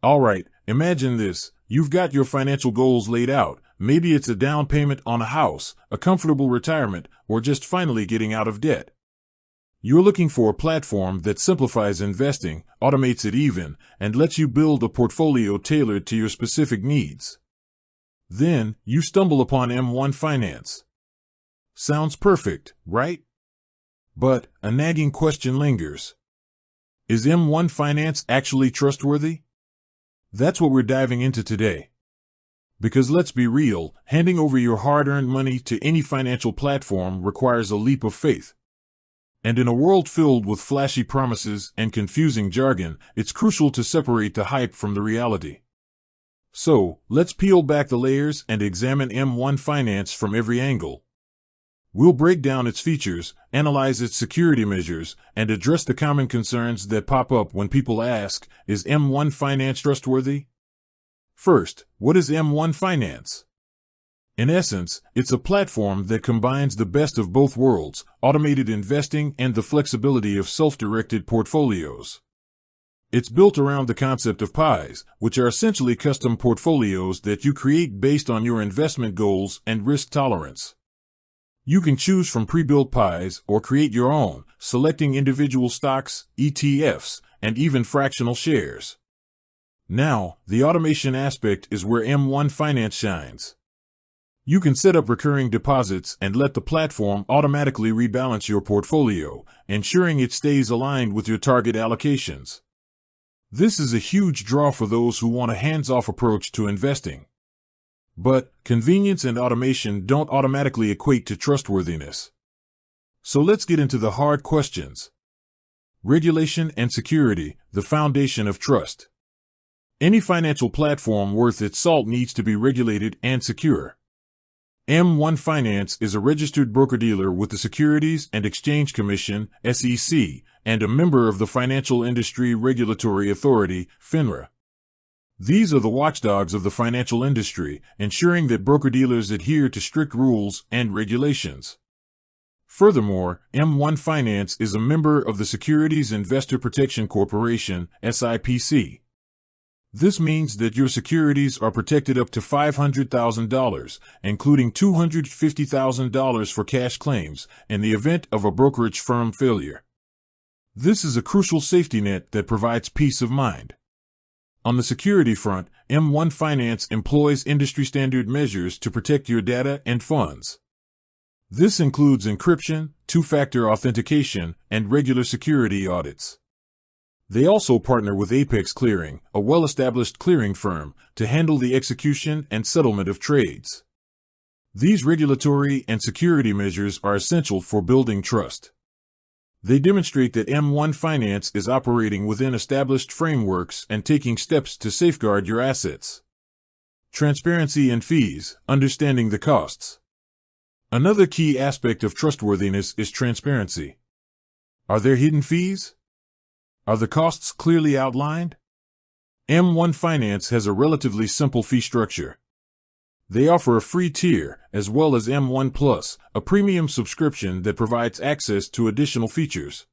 Alright, imagine this. You've got your financial goals laid out. Maybe it's a down payment on a house, a comfortable retirement, or just finally getting out of debt. You're looking for a platform that simplifies investing, automates it even, and lets you build a portfolio tailored to your specific needs. Then, you stumble upon M1 Finance. Sounds perfect, right? But a nagging question lingers. Is M1 Finance actually trustworthy? That's what we're diving into today. Because let's be real, handing over your hard-earned money to any financial platform requires a leap of faith. And in a world filled with flashy promises and confusing jargon, it's crucial to separate the hype from the reality. So, let's peel back the layers and examine M1 Finance from every angle. We'll break down its features, analyze its security measures, and address the common concerns that pop up when people ask, is M1 Finance trustworthy? First, what is M1 Finance? In essence, it's a platform that combines the best of both worlds, automated investing and the flexibility of self-directed portfolios. It's built around the concept of pies, which are essentially custom portfolios that you create based on your investment goals and risk tolerance. You can choose from pre-built pies or create your own, selecting individual stocks, ETFs, and even fractional shares. Now, the automation aspect is where M1 Finance shines. You can set up recurring deposits and let the platform automatically rebalance your portfolio, ensuring it stays aligned with your target allocations. This is a huge draw for those who want a hands-off approach to investing. But convenience and automation don't automatically equate to trustworthiness. So let's get into the hard questions. Regulation and security, the foundation of trust. Any financial platform worth its salt needs to be regulated and secure. M1 Finance is a registered broker-dealer with the Securities and Exchange Commission, SEC, and a member of the Financial Industry Regulatory Authority, FINRA. These are the watchdogs of the financial industry, ensuring that broker-dealers adhere to strict rules and regulations. Furthermore, M1 Finance is a member of the Securities Investor Protection Corporation, SIPC. This means that your securities are protected up to $500,000, including $250,000 for cash claims, in the event of a brokerage firm failure. This is a crucial safety net that provides peace of mind. On the security front, M1 Finance employs industry-standard measures to protect your data and funds. This includes encryption, two-factor authentication, and regular security audits. They also partner with Apex Clearing, a well-established clearing firm, to handle the execution and settlement of trades. These regulatory and security measures are essential for building trust. They demonstrate that M1 Finance is operating within established frameworks and taking steps to safeguard your assets. Transparency and fees, understanding the costs. Another key aspect of trustworthiness is transparency. Are there hidden fees? Are the costs clearly outlined? M1 Finance has a relatively simple fee structure. They offer a free tier, as well as M1 Plus, a premium subscription that provides access to additional features.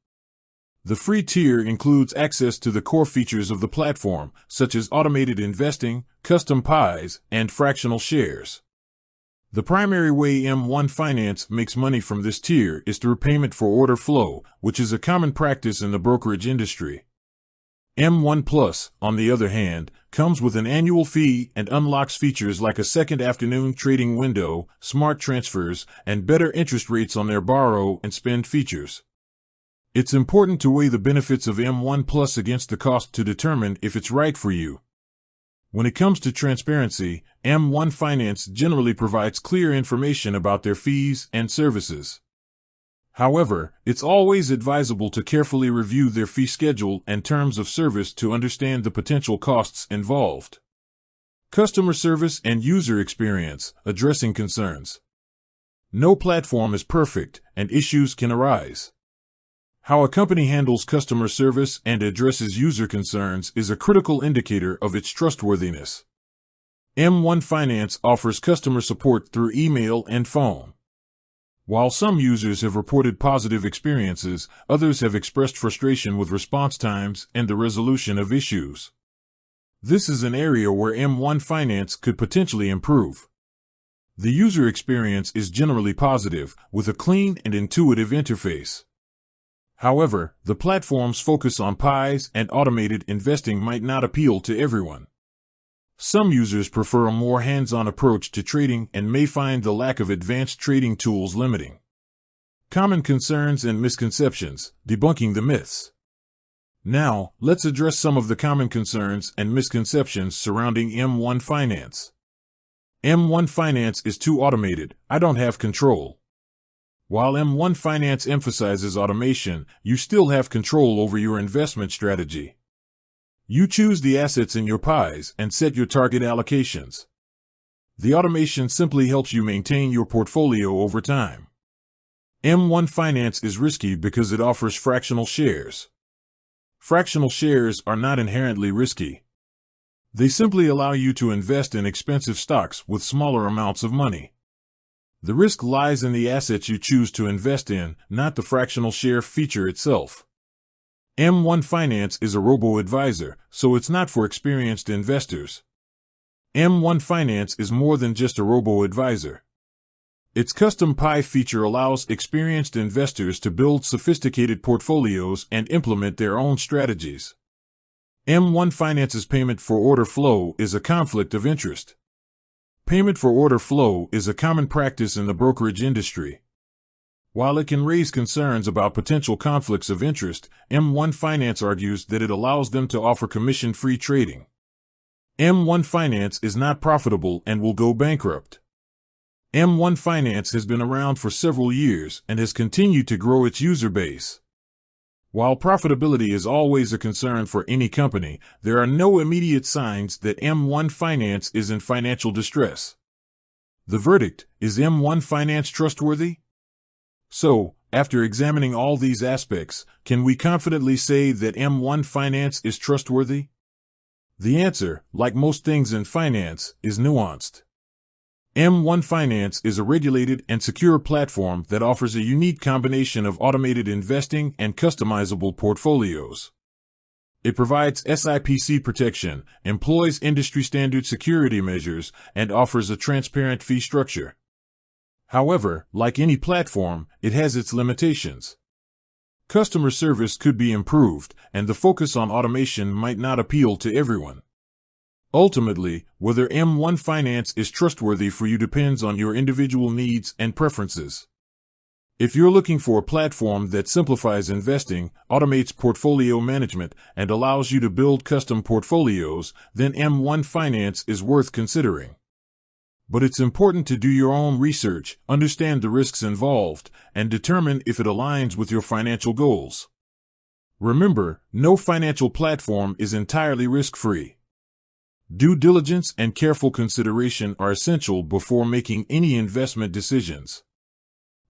The free tier includes access to the core features of the platform, such as automated investing, custom pies, and fractional shares. The primary way M1 Finance makes money from this tier is through payment for order flow, which is a common practice in the brokerage industry. M1 Plus, on the other hand, comes with an annual fee and unlocks features like a second afternoon trading window, smart transfers, and better interest rates on their borrow and spend features. It's important to weigh the benefits of M1 Plus against the cost to determine if it's right for you. When it comes to transparency, M1 Finance generally provides clear information about their fees and services. However, it's always advisable to carefully review their fee schedule and terms of service to understand the potential costs involved. Customer service and user experience, addressing concerns. No platform is perfect, and issues can arise. How a company handles customer service and addresses user concerns is a critical indicator of its trustworthiness. M1 Finance offers customer support through email and phone. While some users have reported positive experiences, others have expressed frustration with response times and the resolution of issues. This is an area where M1 Finance could potentially improve. The user experience is generally positive, with a clean and intuitive interface. However, the platform's focus on pies and automated investing might not appeal to everyone. Some users prefer a more hands-on approach to trading and may find the lack of advanced trading tools limiting. Common concerns and misconceptions, debunking the myths. Now, let's address some of the common concerns and misconceptions surrounding M1 Finance. M1 Finance is too automated. I don't have control. While M1 Finance emphasizes automation, you still have control over your investment strategy. You choose the assets in your pies and set your target allocations. The automation simply helps you maintain your portfolio over time. M1 Finance is risky because it offers fractional shares. Fractional shares are not inherently risky. They simply allow you to invest in expensive stocks with smaller amounts of money. The risk lies in the assets you choose to invest in, not the fractional share feature itself. M1 Finance is a robo-advisor, so it's not for experienced investors. M1 Finance is more than just a robo-advisor. Its custom pie feature allows experienced investors to build sophisticated portfolios and implement their own strategies. M1 Finance's payment for order flow is a conflict of interest. Payment for order flow is a common practice in the brokerage industry. While it can raise concerns about potential conflicts of interest, M1 Finance argues that it allows them to offer commission-free trading. M1 Finance is not profitable and will go bankrupt. M1 Finance has been around for several years and has continued to grow its user base. While profitability is always a concern for any company, there are no immediate signs that M1 Finance is in financial distress. The verdict: is M1 Finance trustworthy? So, after examining all these aspects, can we confidently say that M1 Finance is trustworthy? The answer, like most things in finance, is nuanced. M1 Finance is a regulated and secure platform that offers a unique combination of automated investing and customizable portfolios. It provides SIPC protection, employs industry-standard security measures, and offers a transparent fee structure. However, like any platform, it has its limitations. Customer service could be improved, and the focus on automation might not appeal to everyone. Ultimately, whether M1 Finance is trustworthy for you depends on your individual needs and preferences. If you're looking for a platform that simplifies investing, automates portfolio management, and allows you to build custom portfolios, then M1 Finance is worth considering. But it's important to do your own research, understand the risks involved, and determine if it aligns with your financial goals. Remember, no financial platform is entirely risk-free. Due diligence and careful consideration are essential before making any investment decisions.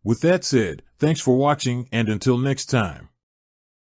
With that said, thanks for watching, and until next time.